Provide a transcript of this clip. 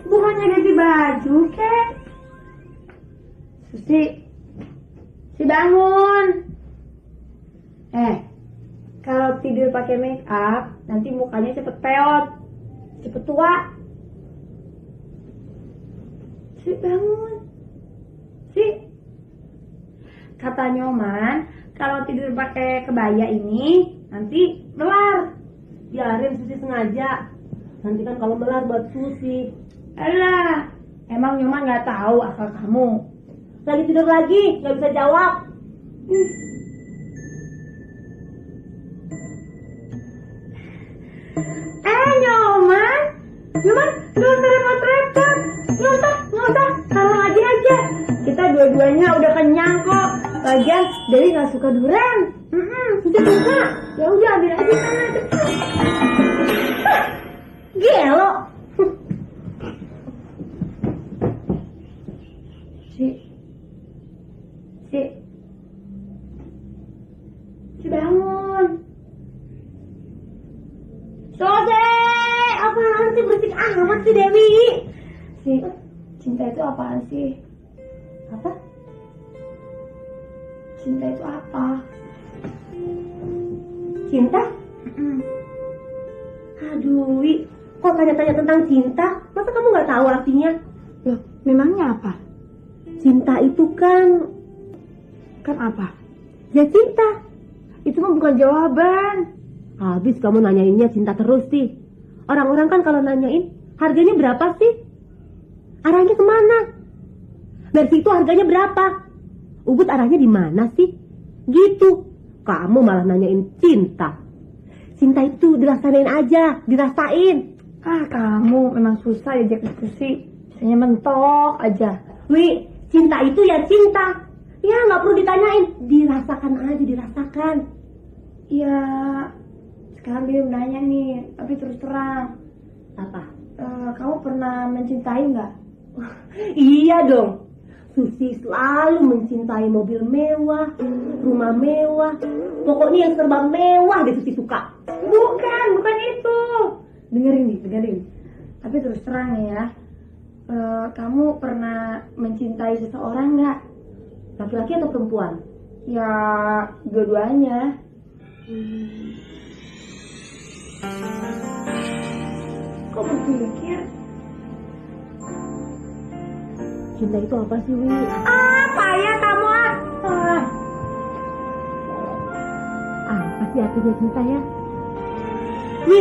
Bukannya ganti baju, kek? Susi bangun. Kalau tidur pakai make up, nanti mukanya cepet peot, cepet tua. Si bangun. Si. Kata Nyoman, kalau tidur pakai kebaya ini nanti melar. Biarin Susi sengaja. Nanti kan kalau melar buat Susi. Alah, emang Nyoman nggak tahu asal kamu. Lagi tidur lagi, nggak bisa jawab. Nyoman, gak usah repot-repot. Nggak usah, taruh lagi aja. Kita dua-duanya udah kenyang kok. Lagian Dewi nggak suka durian. Sudah suka. Ya udah ambil aja sana cepet. Gelo. Si bangun. Sode, apaan sih berisik amat sih Dewi? Cinta itu apaan sih? Apa? Cinta itu apa? Cinta? Aduh, Wi, kok tanya-tanya tentang cinta? Masa kamu nggak tahu artinya? Loh, memangnya apa? Cinta itu kan apa? ya cinta. Itu mah bukan jawaban. Habis kamu nanyainnya cinta terus sih. Orang-orang kan kalau nanyain harganya berapa sih? Arahnya kemana? Mercy itu harganya berapa? Ubud arahnya di mana sih? Gitu. Kamu malah nanyain cinta. Cinta itu dirasain aja, dirasain. Kamu memang susah diajak diskusi. Bisanya mentok aja. Wi, cinta itu ya cinta. Ya nggak perlu ditanyain, dirasakan aja, dirasakan. Ya, sekarang dia nanya nih, tapi terus terang. Apa? Kamu pernah mencintai nggak? Iya dong. Susi selalu mencintai mobil mewah, rumah mewah. Pokoknya yang serba mewah deh Susi suka. Bukan itu. Dengerin. Tapi terus terang ya, kamu pernah mencintai seseorang nggak? Laki-laki atau perempuan? Ya, dua-duanya. Kok berpikir? Cinta itu apa sih, Wi? Apa ya kamu? Apa sih artinya cinta ya? Wi,